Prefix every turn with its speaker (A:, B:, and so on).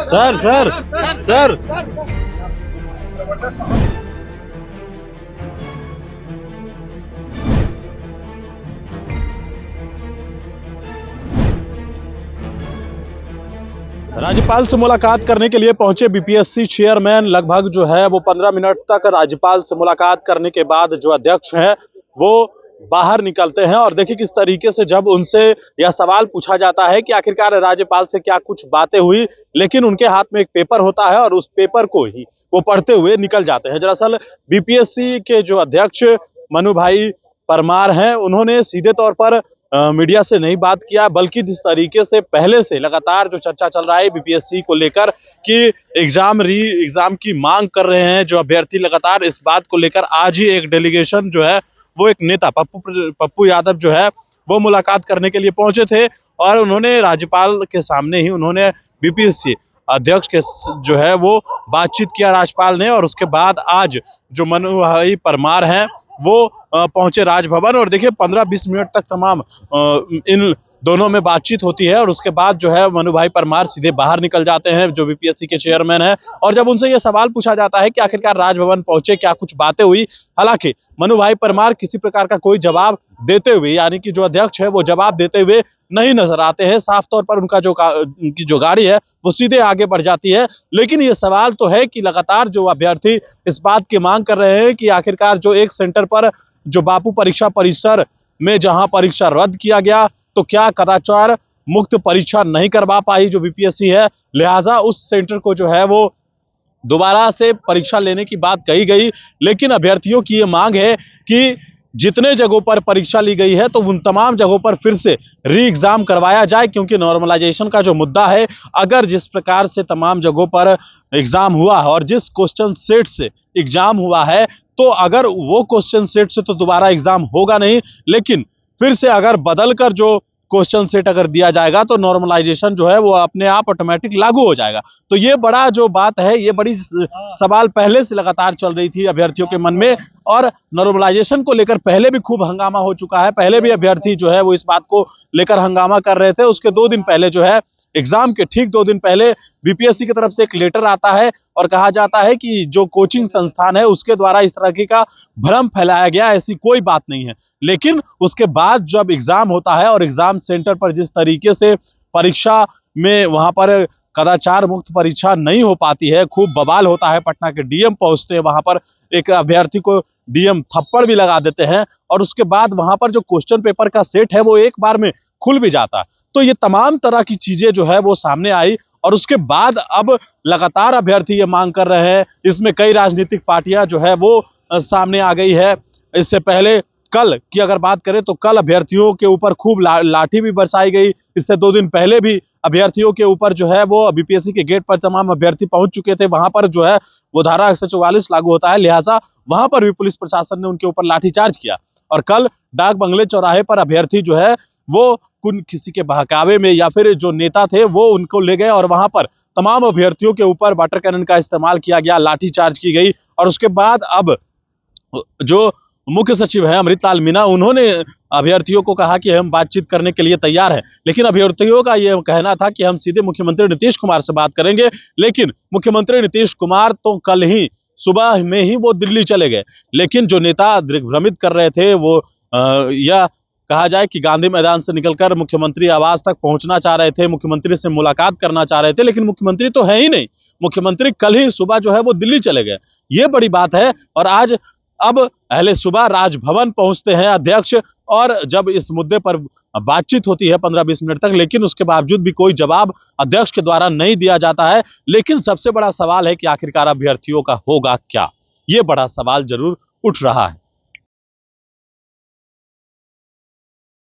A: Sir sir sir राज्यपाल से मुलाकात करने के लिए पहुंचे बीपीएससी चेयरमैन लगभग जो है वो 15 मिनट तक राज्यपाल से मुलाकात करने के बाद जो अध्यक्ष हैं वो बाहर निकलते हैं। और देखिए किस तरीके से जब उनसे यह सवाल पूछा जाता है कि आखिरकार राज्यपाल से क्या कुछ बातें हुई, लेकिन उनके हाथ में एक पेपर होता है और उस पेपर को ही वो पढ़ते हुए निकल जाते हैं। दरअसल बीपीएससी के जो अध्यक्ष मनु भाई परमार हैं, उन्होंने सीधे तौर पर मीडिया से नहीं बात किया, बल्कि जिस तरीके से पहले से लगातार जो चर्चा चल रहा है बीपीएससी को लेकर कि एग्जाम की मांग कर रहे हैं जो अभ्यर्थी, लगातार इस बात को लेकर आज ही एक डेलीगेशन जो है वो एक नेता पप्पू यादव जो है वो मुलाकात करने के लिए पहुंचे थे और उन्होंने राज्यपाल के सामने ही उन्होंने बीपीएससी अध्यक्ष के जो है वो बातचीत किया राज्यपाल ने। और उसके बाद आज जो मनु भाई परमार हैं वो पहुंचे राजभवन और देखिए 15-20 मिनट तक तमाम इन दोनों में बातचीत होती है और उसके बाद जो है मनु भाई परमार सीधे बाहर निकल जाते हैं जो बीपीएससी के चेयरमैन हैं। और जब उनसे यह सवाल पूछा जाता है कि आखिरकार राजभवन पहुंचे, क्या कुछ बातें हुई, हालांकि मनु भाई परमार किसी प्रकार का कोई जवाब देते हुए, यानी कि जो अध्यक्ष है वो जवाब देते हुए नहीं नजर आते हैं। साफ तौर पर उनकी जो गाड़ी है वो सीधे आगे बढ़ जाती है। लेकिन ये सवाल तो है कि लगातार जो अभ्यर्थी इस बात की मांग कर रहे हैं कि आखिरकार जो एक सेंटर पर जो बापू परीक्षा परिसर में जहां परीक्षा रद्द किया गया, तो क्या कदाचार मुक्त परीक्षा नहीं करवा पाई जो बीपीएससी है, लिहाजा उस सेंटर को जो है वो दोबारा से परीक्षा लेने की बात कही गई। लेकिन अभ्यर्थियों की ये मांग है कि जितने जगहों पर परीक्षा ली गई है तो उन तमाम जगहों पर फिर से री एग्जाम करवाया जाए, क्योंकि नॉर्मलाइजेशन का जो मुद्दा है, अगर जिस प्रकार से तमाम जगहों पर एग्जाम हुआ है और जिस क्वेश्चन सेट से एग्जाम हुआ है, तो अगर वो क्वेश्चन सेट से तो दोबारा एग्जाम होगा नहीं, लेकिन फिर से अगर बदल कर जो क्वेश्चन सेट अगर दिया जाएगा तो नॉर्मलाइजेशन जो है वो अपने आप ऑटोमेटिक लागू हो जाएगा। तो ये बड़ा जो बात है, ये बड़ी सवाल पहले से लगातार चल रही थी अभ्यर्थियों के मन में और नॉर्मलाइजेशन को लेकर पहले भी खूब हंगामा हो चुका है। पहले भी अभ्यर्थी जो है वो इस बात को लेकर हंगामा कर रहे थे। उसके 2 दिन पहले जो है एग्जाम के ठीक 2 दिन पहले बीपीएससी की तरफ से एक लेटर आता है और कहा जाता है कि जो कोचिंग संस्थान है उसके द्वारा इस तरह की का भ्रम फैलाया गया, ऐसी कोई बात नहीं है। लेकिन उसके बाद जब एग्जाम होता है और एग्जाम सेंटर पर जिस तरीके से परीक्षा में वहां पर कदाचार मुक्त परीक्षा नहीं हो पाती है, खूब बवाल होता है। पटना के डीएम पहुंचते हैं वहां पर, एक अभ्यर्थी को डीएम थप्पड़ भी लगा देते हैं और उसके बाद वहां पर जो क्वेश्चन पेपर का सेट है वो एक बार में खुल भी जाता है। तो ये तमाम तरह की चीजें जो है वो सामने आई और उसके बाद अब लगातार अभ्यर्थी ये मांग कर रहे हैं। इसमें कई राजनीतिक पार्टियां जो है वो सामने आ गई है। इससे पहले कल की अगर बात करें तो कल अभ्यर्थियों के ऊपर खूब लाठी भी बरसाई गई। इससे 2 दिन पहले भी अभ्यर्थियों के ऊपर जो है वो बीपीएससी के गेट पर तमाम अभ्यर्थी पहुंच चुके थे। वहां पर जो है वो धारा 144 लागू होता है, लिहाजा वहां पर भी पुलिस प्रशासन ने उनके ऊपर लाठीचार्ज किया। और कल डाक बंगले चौराहे पर अभ्यर्थी जो है वो किसी के बहकावे में या फिर जो नेता थे वो उनको ले गए और वहां पर तमाम अभ्यर्थियों के ऊपर वाटर कैनन का इस्तेमाल किया गया, लाठीचार्ज की गई। और उसके बाद अब जो मुख्य सचिव है अमृतलाल मीना, उन्होंने अभ्यर्थियों को कहा कि हम बातचीत करने के लिए तैयार हैं। लेकिन अभ्यर्थियों का यह कहना था कि हम सीधे मुख्यमंत्री नीतीश कुमार से बात करेंगे। लेकिन मुख्यमंत्री नीतीश कुमार तो कल ही सुबह में ही वो दिल्ली चले गए। लेकिन जो नेता दिग्भ्रमित कर रहे थे वो यह कहा जाए कि गांधी मैदान से निकलकर मुख्यमंत्री आवास तक पहुंचना चाह रहे थे, मुख्यमंत्री से मुलाकात करना चाह रहे थे, लेकिन मुख्यमंत्री तो है ही नहीं। मुख्यमंत्री कल ही सुबह जो है वो दिल्ली चले गए, ये बड़ी बात है। और आज अब पहले सुबह राजभवन पहुंचते हैं अध्यक्ष और जब इस मुद्दे पर बातचीत होती है 15-20 मिनट तक, लेकिन उसके बावजूद भी कोई जवाब अध्यक्ष के द्वारा नहीं दिया जाता है। लेकिन सबसे बड़ा सवाल है कि आखिरकार अभ्यर्थियों का होगा क्या, ये बड़ा सवाल जरूर उठ रहा है।